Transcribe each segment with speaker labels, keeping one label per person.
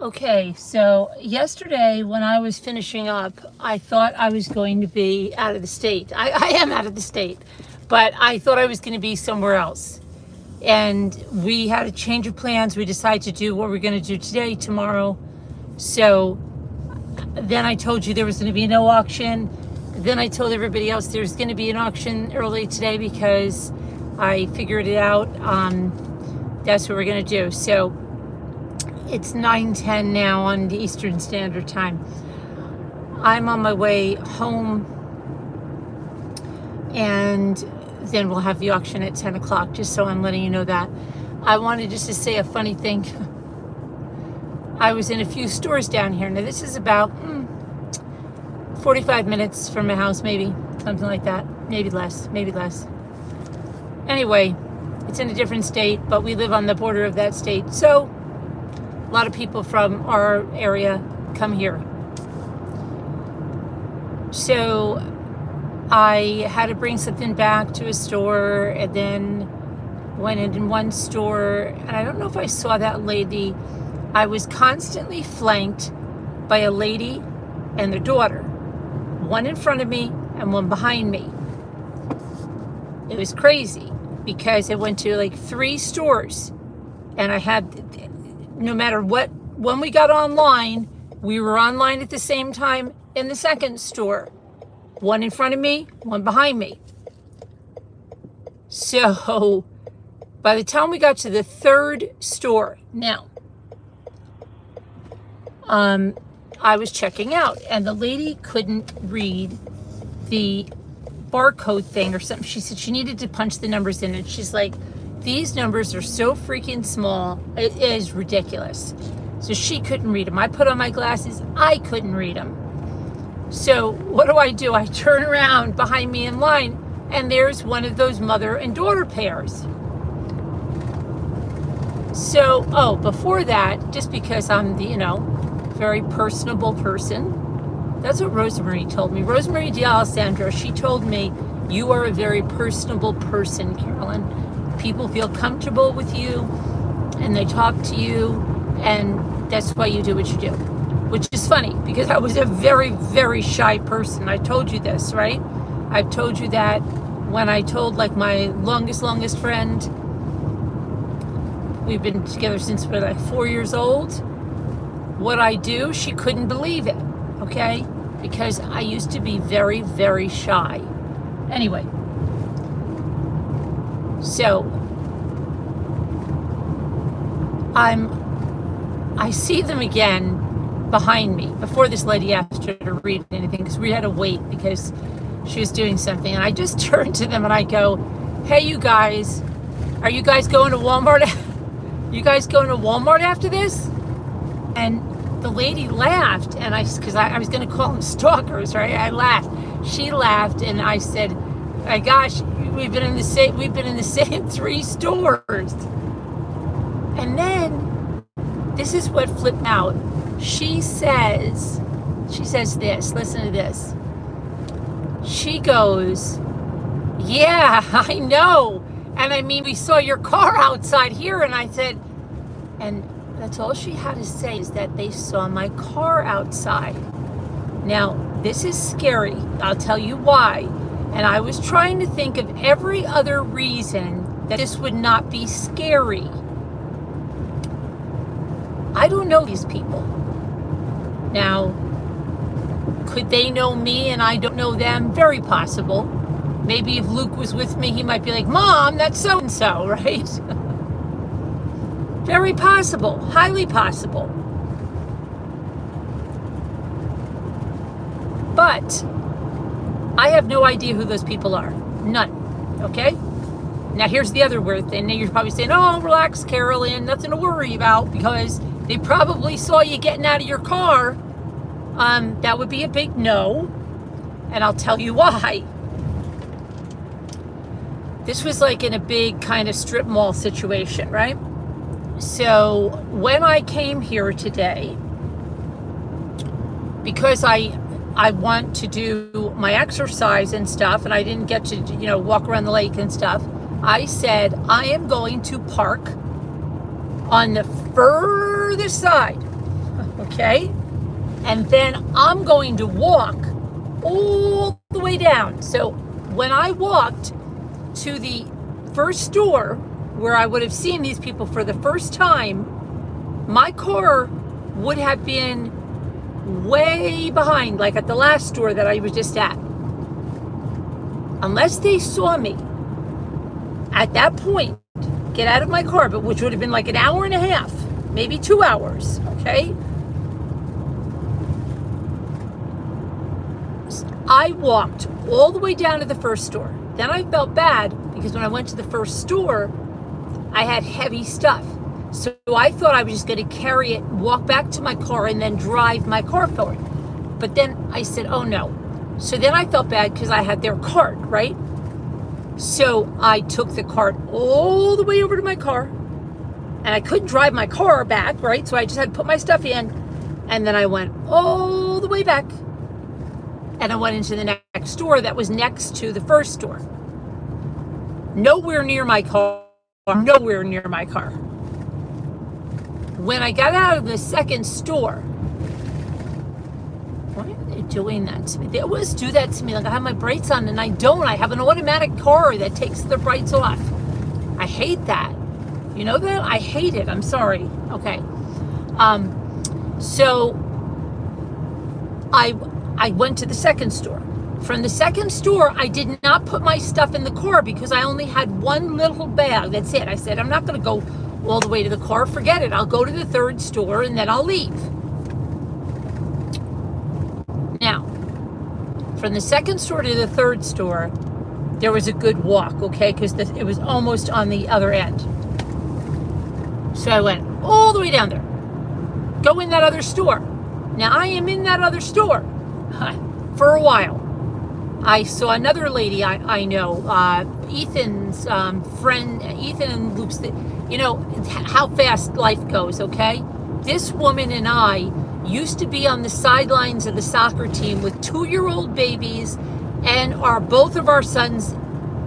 Speaker 1: Okay, so yesterday when I was finishing up, I thought I was going to be out of the state. I am out of the state, but I thought I was going to be somewhere else. And we had a change of plans. We decided to do what we're going to do today, tomorrow. So then I told you there was going to be no auction. Then I told everybody else there's going to be an auction early today because I figured it out. That's what we're going to do. So it's 9:10 now on the Eastern Standard Time. I'm on my way home, and then we'll have the auction at 10 o'clock, just so I'm letting you know that. I wanted just to say a funny thing. I was in a few stores down here. Now, this is about 45 minutes from my house, maybe, something like that. Maybe less, maybe less. Anyway, it's in a different state, but we live on the border of that state. So a lot of people from our area come here. So I had to bring something back to a store, and then went in one store, and I don't know if I saw that lady. I was constantly flanked by a lady and their daughter, one in front of me and one behind me. It was crazy because I went to like 3 stores, and I had, no matter what, when we got online, we were online at the same time in the second store. One in front of me, one behind me. So by the time we got to the 3rd store, now, I was checking out, and the lady couldn't read the barcode thing or something. She said she needed to punch the numbers in, and she's like, these numbers are so freaking small, it is ridiculous. So she couldn't read them. I put on my glasses, I couldn't read them. So what do? I turn around behind me in line, and there's one of those mother and daughter pairs. So, before that, just because I'm the, very personable person, that's what Rosemary told me. Rosemary D'Alessandro, she told me, you are a very personable person, Carolyn. People feel comfortable with you, and they talk to you, and that's why you do what you do. Which is funny, because I was a very, very shy person. I told you this, right? I've told you that when I told like my longest friend, we've been together since we're like 4 years old, what I do, she couldn't believe it, okay? Because I used to be very, very shy. Anyway, so I see them again behind me before this lady asked her to read anything, because we had to wait because she was doing something. And I just turned to them and I go, hey, you guys, are you guys going to Walmart? You guys going to Walmart after this? And the lady laughed, and because I was going to call them stalkers, right? I laughed. She laughed, and I said, my gosh, we've been in the same 3 stores. And then this is what flipped out. She says this, listen to this. She goes, yeah, I know. And I mean, we saw your car outside here. And I said, and that's all she had to say, is that they saw my car outside. Now, this is scary. I'll tell you why. And I was trying to think of every other reason that this would not be scary. I don't know these people. Now, could they know me and I don't know them? Very possible. Maybe if Luke was with me, he might be like, Mom, that's so-and-so, right? Very possible, highly possible. But I have no idea who those people are. None, okay? Now here's the other weird thing. Now you're probably saying, oh, relax, Carolyn, nothing to worry about, because they probably saw you getting out of your car. That would be a big no, and I'll tell you why. This was like in a big kind of strip mall situation, right? So when I came here today, because I want to do my exercise and stuff, and I didn't get to, walk around the lake and stuff, I said, I am going to park on the furthest side okay? And then I'm going to walk all the way down. So when I walked to the first store where I would have seen these people for the first time, my car would have been way behind, like at the last store that I was just at. Unless they saw me at that point get out of my car, but which would have been like an hour and a half, maybe 2 hours, okay? I walked all the way down to the first store. Then I felt bad because when I went to the first store, I had heavy stuff. So I thought I was just going to carry it, walk back to my car, and then drive my car forward. But then I said, oh no. So then I felt bad because I had their cart, right? So I took the cart all the way over to my car, and I couldn't drive my car back, right? So I just had to put my stuff in, and then I went all the way back, and I went into the next store that was next to the first store. Nowhere near my car, nowhere near my car. When I got out of the second store, why are they doing that to me? They always do that to me. Like I have my brights on and I don't. I have an automatic car that takes the brights off. I hate that. You know that? I hate it. I'm sorry. Okay. So I went to the second store. From the second store, I did not put my stuff in the car because I only had one little bag. That's it. I said, I'm not going to go all the way to the car. Forget it. I'll go to the third store and then I'll leave. Now, from the second store to the third store, there was a good walk, okay? Because it was almost on the other end. So I went all the way down there. Go in that other store. Now, I am in that other store for a while. I saw another lady I know, Ethan's friend, Ethan and Luke's, you know, how fast life goes, okay? This woman and I used to be on the sidelines of the soccer team with 2-year-old babies and both of our sons,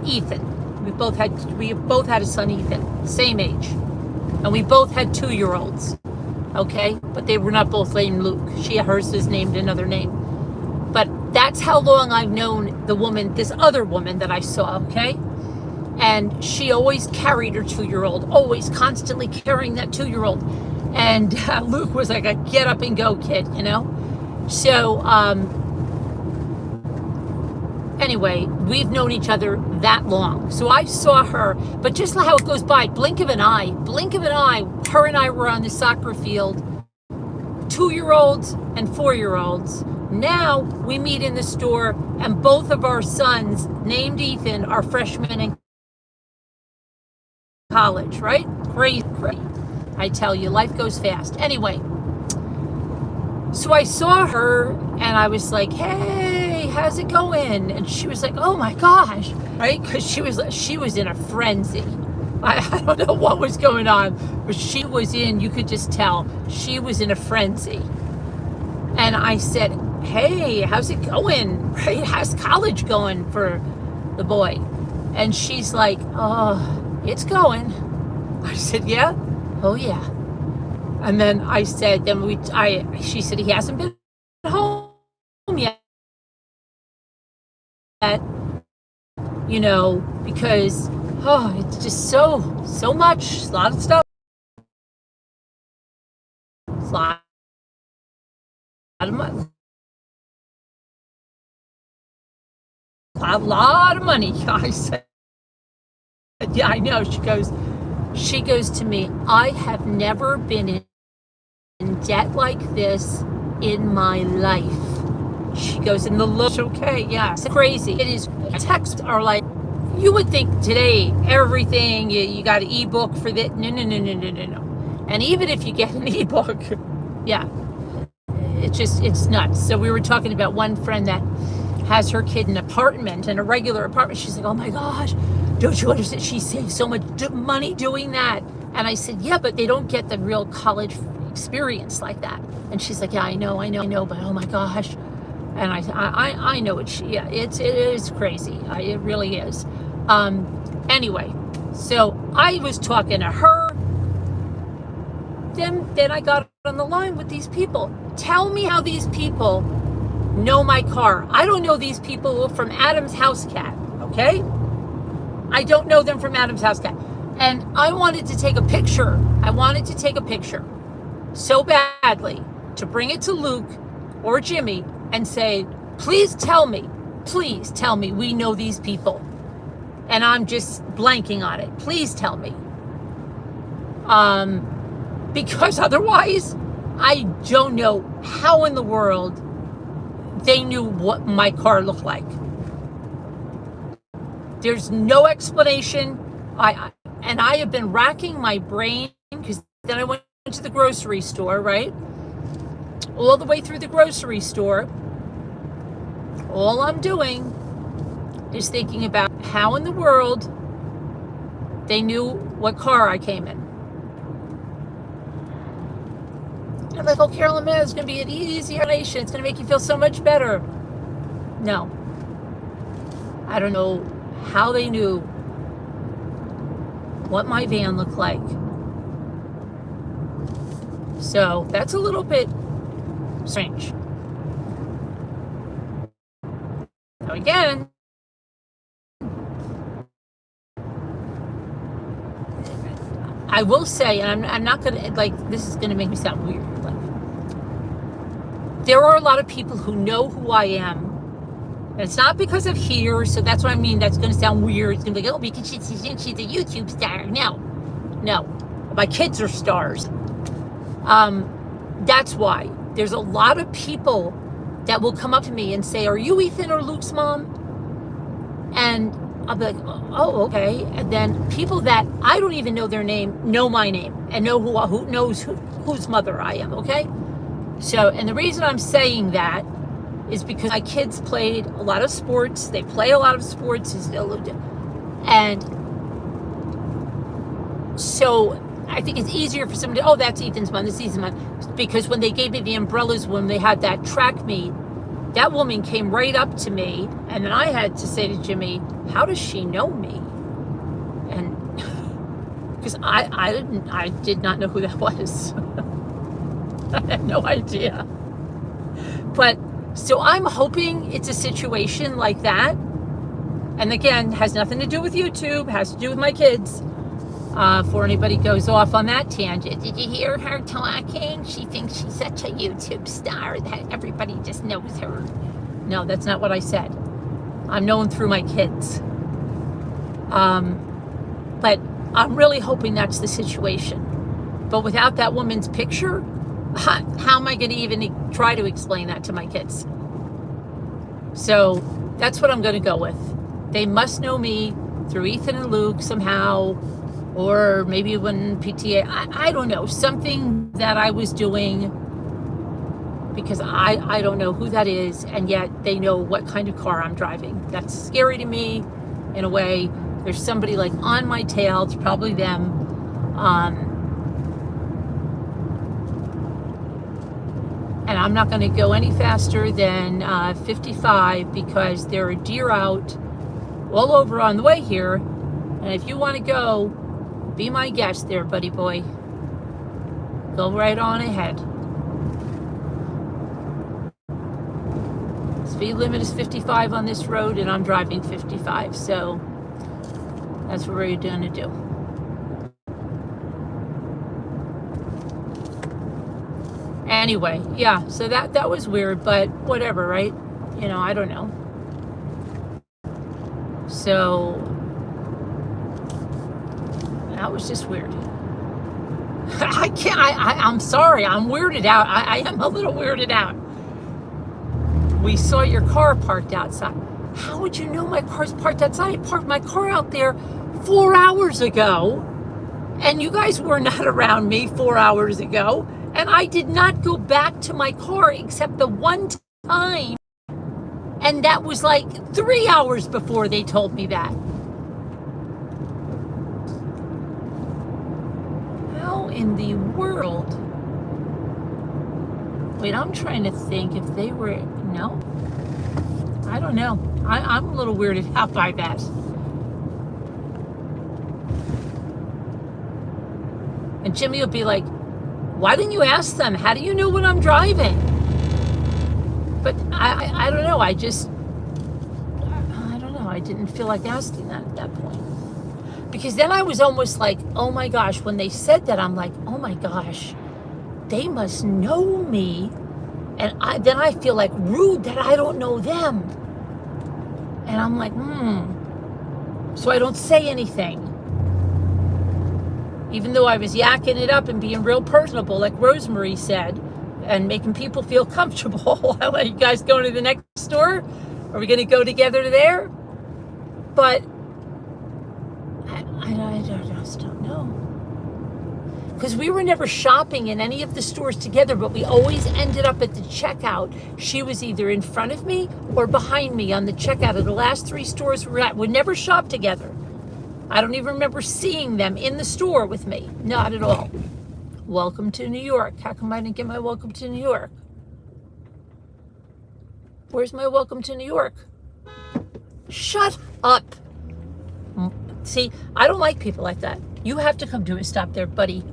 Speaker 1: Ethan. We both had a son, Ethan, same age. And we both had 2-year-olds, okay? But they were not both named Luke. Hers is named another name. But that's how long I've known the woman, this other woman that I saw, okay? And she always carried her 2-year-old, always constantly carrying that 2-year-old. And Luke was like a get up and go kid, you know? So, anyway, we've known each other that long. So I saw her, but just how it goes by, blink of an eye, her and I were on the soccer field, 2-year-olds and 4-year-olds. Now we meet in the store and both of our sons, named Ethan, are freshmen in college, right? Crazy. I tell you, life goes fast. Anyway, so I saw her and I was like, hey, how's it going? And she was like, oh my gosh, right? Because she was in a frenzy. I don't know what was going on, but she was you could just tell, she was in a frenzy. And I said, hey, how's it going? Right? How's college going for the boy? And she's like, oh, it's going. I said, yeah? Oh, yeah. And then I said, she said, he hasn't been home yet. You know, because, it's just so much, a lot of stuff. It's a lot of money. A lot of money. I said, yeah, I know. She goes to me, I have never been in debt like this in my life. She goes, in the look, okay, yeah, it's crazy. It is, texts are like, you would think today, everything, you got an ebook for that. No. And even if you get an ebook, yeah, it's nuts. So we were talking about one friend that has her kid in an apartment, in a regular apartment. She's like, oh my gosh, don't you understand? She saves so much money doing that. And I said, yeah, but they don't get the real college experience like that. And she's like, yeah, I know, but oh my gosh. And I know it. It is crazy. It really is. Anyway, so I was talking to her. Then I got on the line with these people. Tell me how these people know my car. I don't know these people from Adam's House Cat, okay? I don't know them from Adam's House Cat. And I wanted to take a picture. I wanted to take a picture so badly to bring it to Luke or Jimmy and say, please tell me we know these people. And I'm just blanking on it. Please tell me. Because otherwise, I don't know how in the world they knew what my car looked like. There's no explanation. I have been racking my brain, because then I went to the grocery store, right? All the way through the grocery store, all I'm doing is thinking about how in the world they knew what car I came in. I'm like, oh, Carolyn, man, it's going to be an easy explanation. It's going to make you feel so much better. No. I don't know how they knew what my van looked like. So that's a little bit strange. Now again, I will say, and I'm not going to, like, this is going to make me sound weird. Like, there are a lot of people who know who I am. And it's not because of here, so that's what I mean. That's going to sound weird. It's going to be like, oh, because she's a YouTube star. No. My kids are stars. That's why. There's a lot of people that will come up to me and say, are you Ethan or Luke's mom? And I'll be like, oh, okay. And then people that I don't even know their name know my name and know who knows whose mother I am, okay? So, and the reason I'm saying that is because my kids played a lot of sports. They play a lot of sports. And so I think it's easier for somebody, oh, that's Ethan's mom, this is Ethan's mom. Because when they gave me the umbrellas, when they had that track meet, that woman came right up to me, and then I had to say to Jimmy, how does she know me? And because I did not know who that was. I had no idea. But so I'm hoping it's a situation like that. And again, has nothing to do with YouTube, has to do with my kids. Before anybody goes off on that tangent. Did you hear her talking? She thinks she's such a YouTube star that everybody just knows her. No, that's not what I said. I'm known through my kids. But I'm really hoping that's the situation. But without that woman's picture, how am I going to even try to explain that to my kids? So that's what I'm going to go with. They must know me through Ethan and Luke somehow. Or maybe when PTA, I don't know, something that I was doing, because I don't know who that is, and yet they know what kind of car I'm driving. That's scary to me in a way. There's somebody like on my tail, it's probably them. And I'm not going to go any faster than 55 because there are deer out all over on the way here. And if you want to go, be my guest there, buddy boy. Go right on ahead. Speed limit is 55 on this road, and I'm driving 55. So that's what we're going to do. Anyway, yeah, so that was weird, but whatever, right? You know, I don't know. So that was just weird. I'm sorry, I'm weirded out. I am a little weirded out. We saw your car parked outside. How would you know my car's parked outside? I parked my car out there 4 hours ago, and you guys were not around me 4 hours ago, and I did not go back to my car except the one time, and that was like 3 hours before they told me that. In the world. Wait, I'm trying to think if they were, no, I don't know. I'm a little weirded out by that. And Jimmy will be like, Why didn't you ask them? How do you know when I'm driving? But I don't know. I don't know. I didn't feel like asking that at that point. Because then I was almost like, oh my gosh, when they said that, I'm like, oh my gosh, they must know me. And then I feel like rude that I don't know them. And I'm like, So I don't say anything. Even though I was yakking it up and being real personable, like Rosemary said, and making people feel comfortable. Are you guys going to the next store? Are we going to go together there? But I just don't know. Because we were never shopping in any of the stores together, but we always ended up at the checkout. She was either in front of me or behind me on the checkout of the last 3 stores we were at. We never shopped together. I don't even remember seeing them in the store with me. Not at all. Welcome to New York. How come I didn't get my welcome to New York? Where's my welcome to New York? Shut up. See, I don't like people like that. You have to come to a stop there, buddy.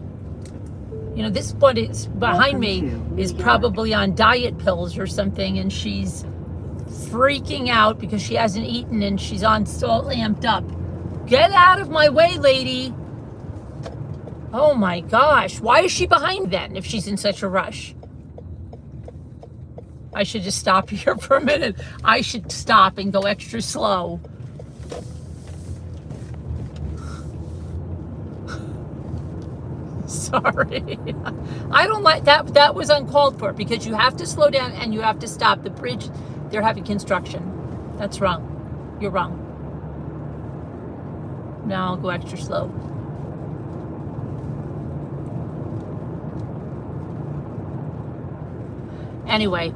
Speaker 1: You know, this one is behind me is probably on diet pills or something, and she's freaking out because she hasn't eaten and she's on so amped up. Get out of my way, lady. Oh my gosh. Why is she behind then if she's in such a rush? I should just stop here for a minute. I should stop and go extra slow. Sorry. I don't like that. That was uncalled for because you have to slow down and you have to stop. The bridge, they're having construction. That's wrong. You're wrong. Now I'll go extra slow. Anyway,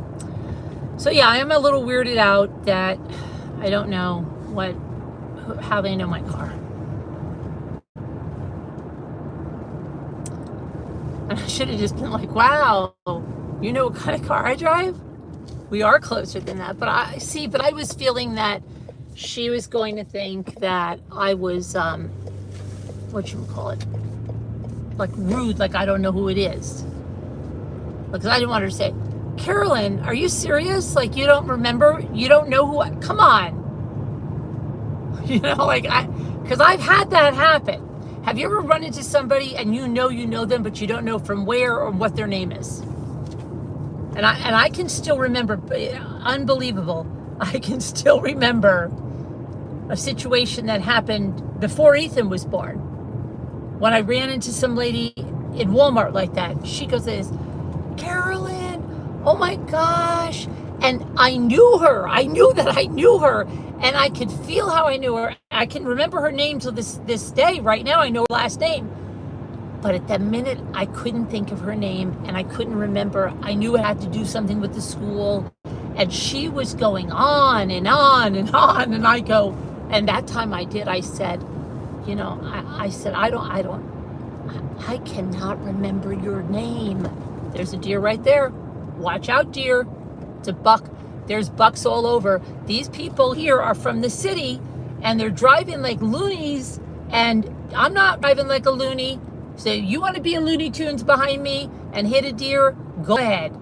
Speaker 1: so yeah, I am a little weirded out that I don't know how they know my car. And I should have just been like, wow, you know what kind of car I drive? We are closer than that. But I was feeling that she was going to think that I was, whatchamacallit, like rude, like I don't know who it is. Because I didn't want her to say, Carolyn, are you serious? Like you don't remember? You don't know who come on. You know, like because I've had that happen. Have you ever run into somebody and you know them, but you don't know from where or what their name is? And I can still remember, unbelievable. I can still remember a situation that happened before Ethan was born. When I ran into some lady in Walmart like that, she goes, Carolyn, oh my gosh. And I knew her. I knew that I knew her. And I could feel how I knew her. I can remember her name till this day. Right now, I know her last name. But at that minute, I couldn't think of her name. And I couldn't remember. I knew it had to do something with the school. And she was going on and on and on. And I go, and that time I did, I said, you know, I said, I cannot remember your name. There's a deer right there. Watch out, deer. It's a buck. There's bucks all over. These people here are from the city and they're driving like loonies, and I'm not driving like a loony. So you want to be in Looney Tunes behind me and hit a deer? Go ahead.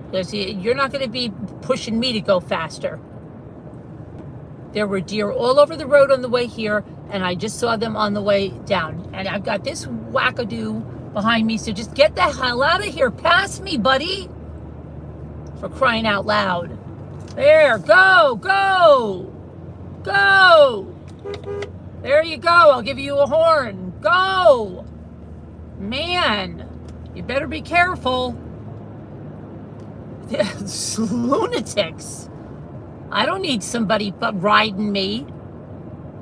Speaker 1: Because you're not going to be pushing me to go faster. There were deer all over the road on the way here, and I just saw them on the way down. And I've got this wackadoo behind me, so just get the hell out of here. Pass me, buddy. For crying out loud. There, go, go, go. There you go. I'll give you a horn. Go. Man, you better be careful. There's lunatics. I don't need somebody riding me.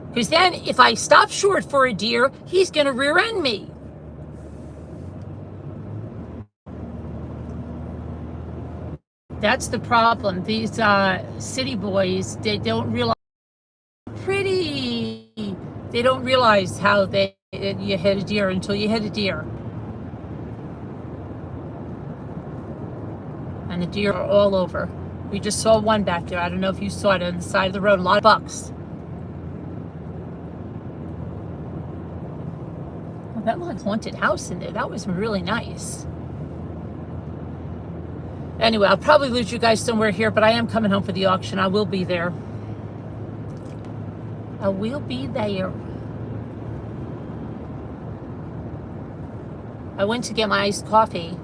Speaker 1: Because then if I stop short for a deer, he's going to rear end me. That's the problem. These city boys, they don't realize pretty. They don't realize how you hit a deer until you hit a deer. And the deer are all over. We just saw one back there. I don't know if you saw it on the side of the road. A lot of bucks. Well, that little haunted house in there, that was really nice. Anyway, I'll probably lose you guys somewhere here, but I am coming home for the auction. I will be there. I will be there. I went to get my iced coffee,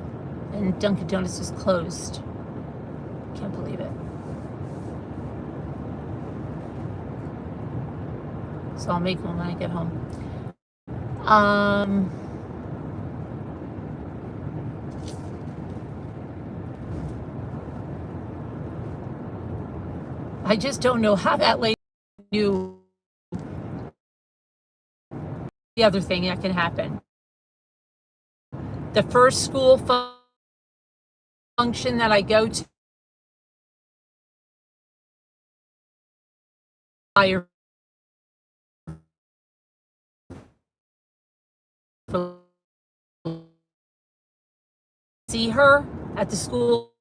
Speaker 1: and Dunkin' Donuts is closed. Can't believe it. So I'll make one when I get home. I just don't know how that lady knew the other thing that can happen. The first school function that I go to, I see her at the school.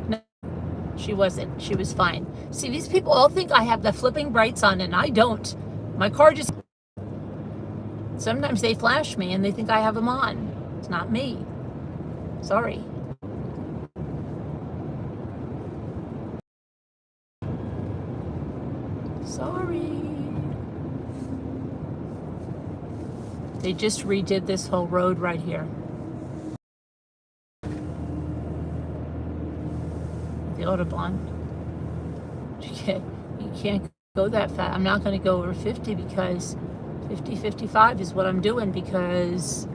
Speaker 1: No, she wasn't. She was fine. See, these people all think I have the flipping brights on, and I don't. My car just... Sometimes they flash me, and they think I have them on. It's not me. Sorry. Sorry. They just redid this whole road right here. The Autobahn. You can't go that fast. I'm not going to go over 50 because 50, 55 is what I'm doing because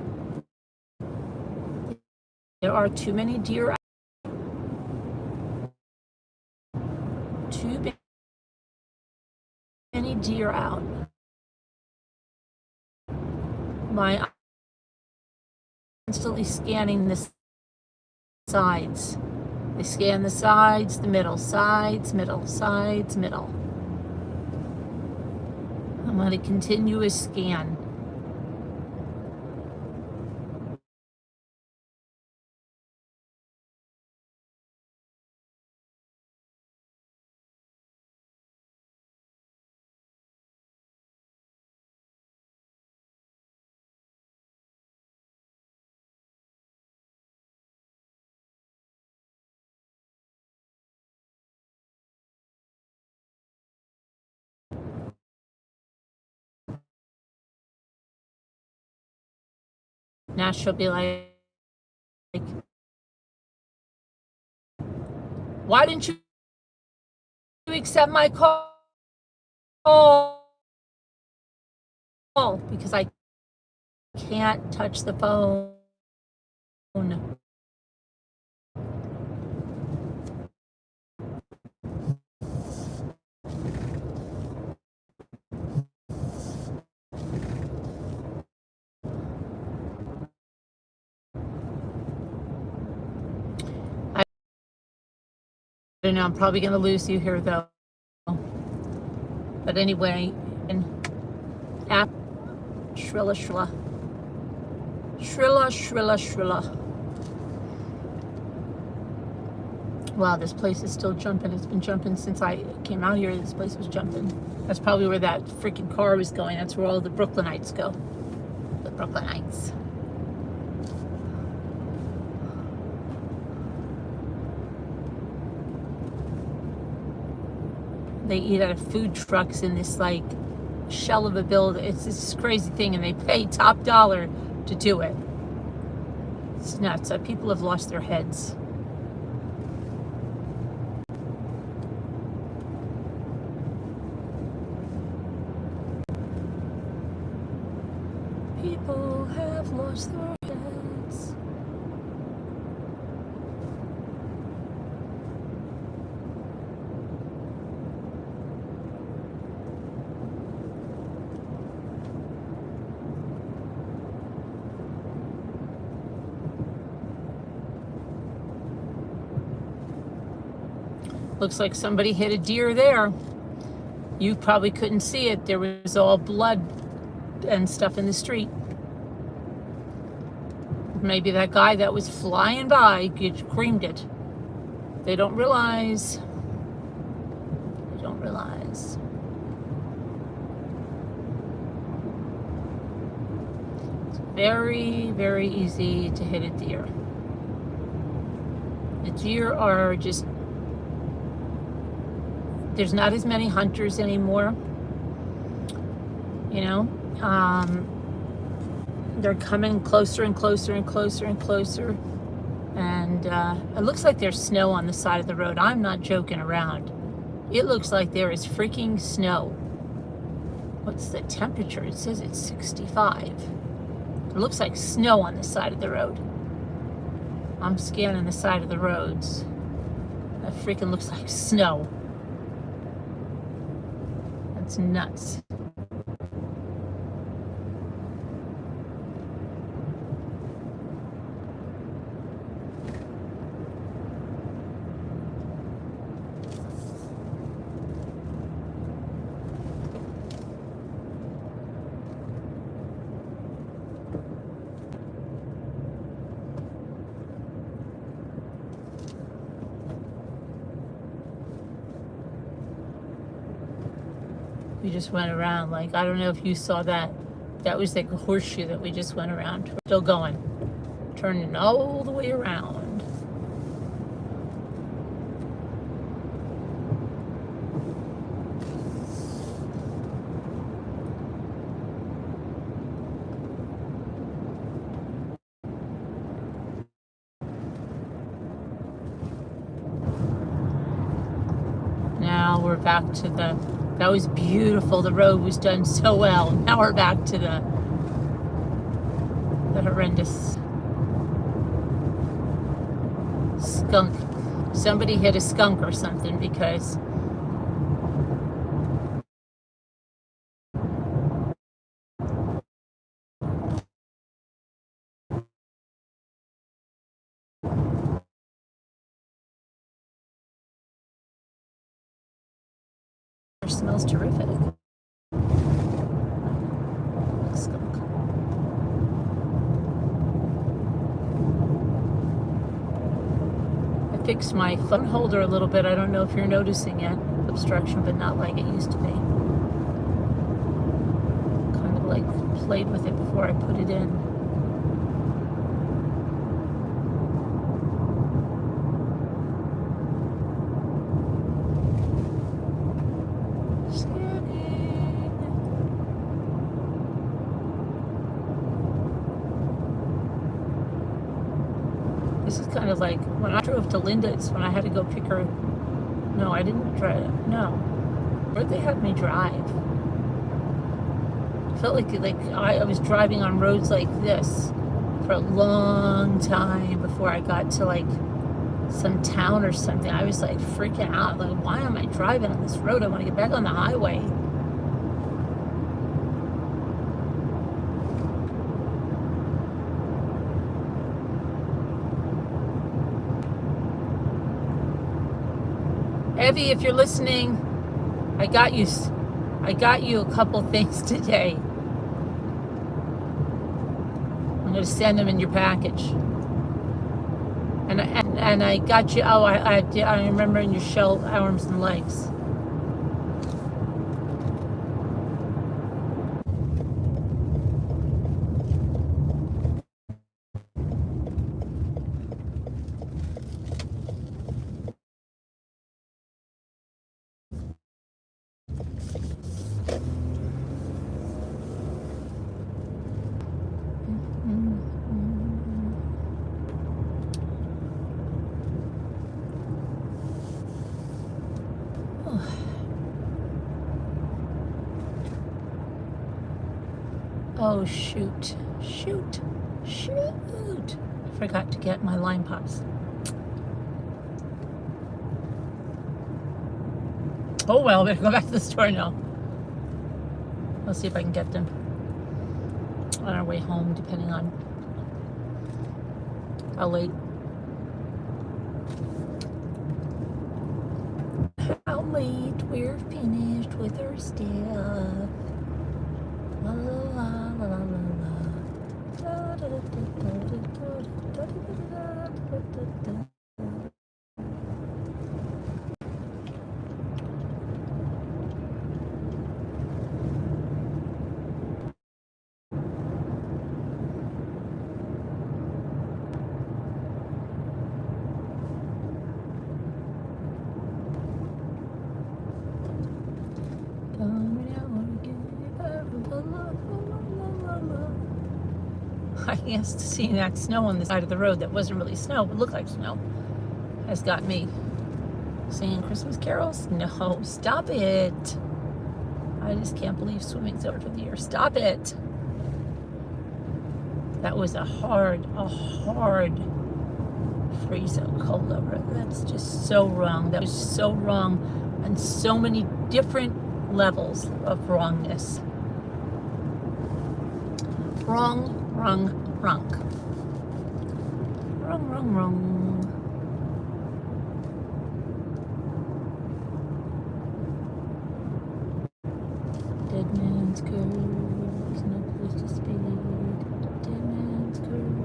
Speaker 1: there are too many deer out. Too many deer out. I'm constantly scanning the sides. They scan the sides, the middle, sides, middle, sides, middle. I'm on a continuous scan. Now she'll be like, why didn't you accept my call? Because I can't touch the phone. I don't know, I'm probably going to lose you here though. But anyway, app shrilla shrilla. Shrilla shrilla shrilla. Wow, this place is still jumping. It's been jumping since I came out here. This place was jumping. That's probably where that freaking car was going. That's where all the Brooklynites go. The Brooklynites. They eat out of food trucks in this like shell of a building. It's this crazy thing, and they pay top dollar to do it. It's nuts. People have lost their heads. People have lost their heads. Looks like somebody hit a deer there. You probably couldn't see it. There was all blood and stuff in the street. Maybe that guy that was flying by creamed it. They don't realize. They don't realize. very, very easy to hit a deer. The deer are just, there's not as many hunters anymore, you know. They're coming closer and closer and closer and closer. And it looks like there's snow on the side of the road. I'm not joking around. It looks like there is freaking snow. What's the temperature? It says it's 65. It looks like snow on the side of the road. I'm scanning the side of the roads. That freaking looks like snow. That's nuts. We just went around, like, I don't know if you saw that. That was like a horseshoe that we just went around. We're still going. Turning all the way around. Now we're back to the, that was beautiful. The road was done so well. Now we're back to the horrendous skunk. Somebody hit a skunk or something because it smells terrific. Skunk. I fixed my phone holder a little bit. I don't know if you're noticing it. Obstruction, but not like it used to be. Kind of like played with it before I put it in. This is kind of like when I drove to Linda's, when I had to go pick her. No, I didn't drive. No. Where'd they have me drive? It felt like I was driving on roads like this for a long time before I got to like some town or something. I was like freaking out. Like, why am I driving on this road? I want to get back on the highway. Evie, if you're listening, I got you a couple things today. I'm going to send them in your package. And I got you. Oh, I remember in your shell arms and legs. Oh, shoot. Shoot. Shoot. I forgot to get my lime pops. Oh, well, better go back to the store now. I'll see if I can get them on our way home, depending on how late. How late we're finished with our stuff. La la la la la la la. Da da da da da da da da da. I guess seeing that snow on the side of the road that wasn't really snow, but looked like snow, has got me singing Christmas carols. No, stop it. I just can't believe swimming's over for the year. Stop it. That was a hard freeze out cold over it. That's just so wrong. That was so wrong on so many different levels of wrongness. Wrong. Wrong. Dead man's curve. There's no place to speed. Dead man's curve.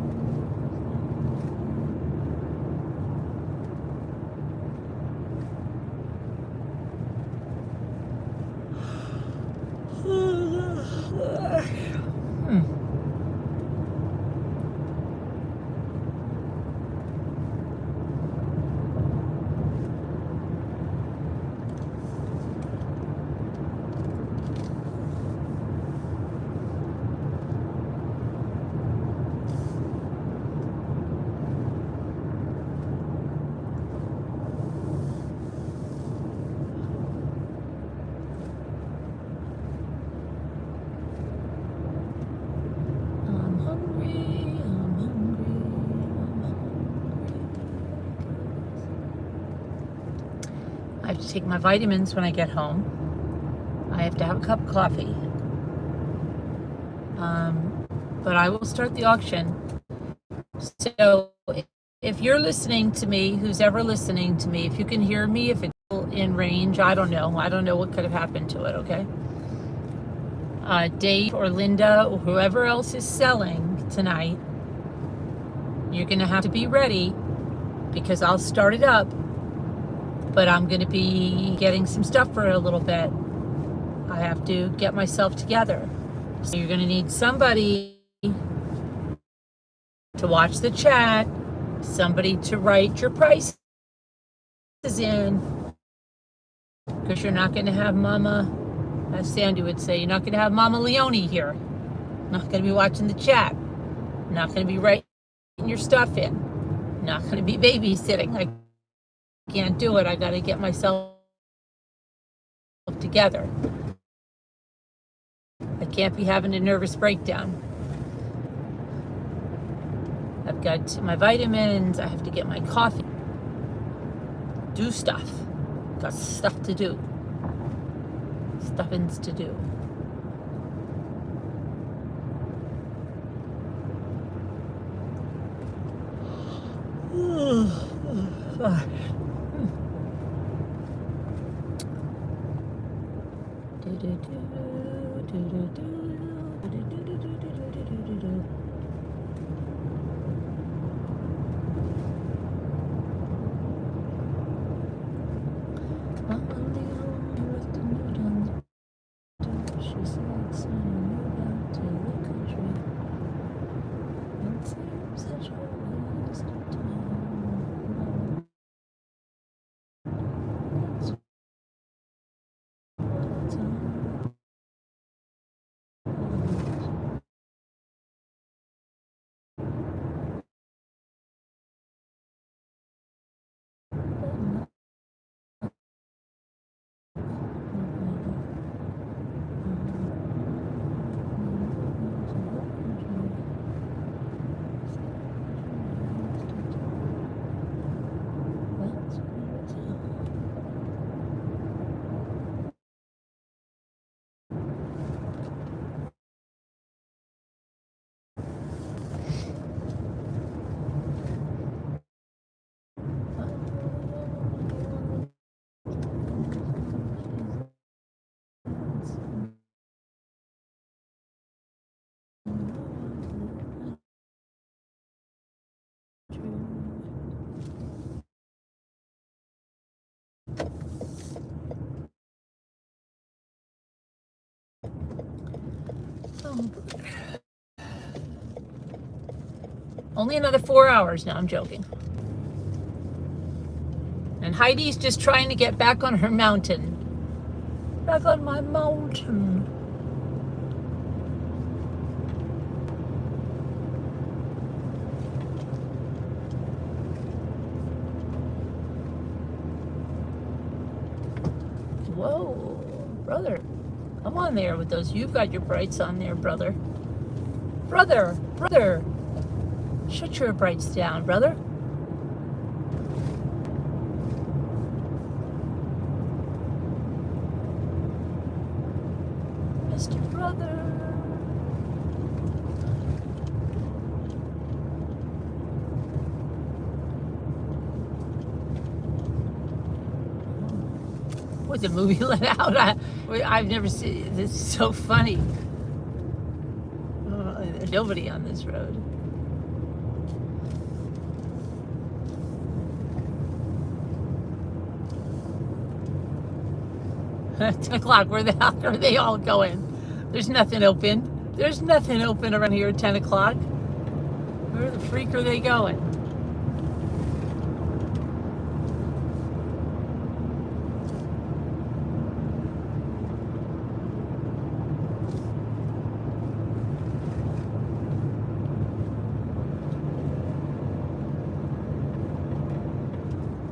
Speaker 1: I have to take my vitamins when I get home. I have to have a cup of coffee. But I will start the auction. So if you're listening to me, who's ever listening to me, if you can hear me, if it's in range, I don't know what could have happened to it, okay? Dave or Linda or whoever else is selling tonight, you're gonna have to be ready because I'll start it up, but I'm gonna be getting some stuff for a little bit. I have to get myself together. So you're gonna need somebody to watch the chat, somebody to write your prices in, because you're not gonna have Mama, as Sandy would say, you're not going to have Mama Leone here. Not going to be watching the chat. Not going to be writing your stuff in. Not going to be babysitting. I can't do it. I got to get myself together. I can't be having a nervous breakdown. I've got my vitamins. I have to get my coffee. Do stuff. Got stuff to do. Stuffings to do. Only another 4 hours now, I'm joking. And Heidi's just trying to get back on her mountain. Back on my mountain. Come on there with those. You've got your brights on there, brother. Brother. Shut your brights down, brother. Mr. Brother. Was the movie let out? I've never seen. This is so funny. Nobody on this road. $10 o'clock. Where the hell are they all going? There's nothing open. There's nothing open around here at 10 o'clock. Where the freak are they going?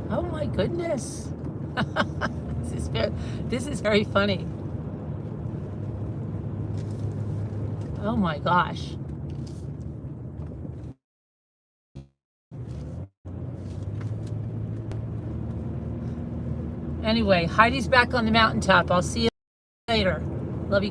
Speaker 1: Oh my goodness. This is very funny. Oh my gosh. Anyway, Heidi's back on the mountaintop. I'll see you later. Love you guys.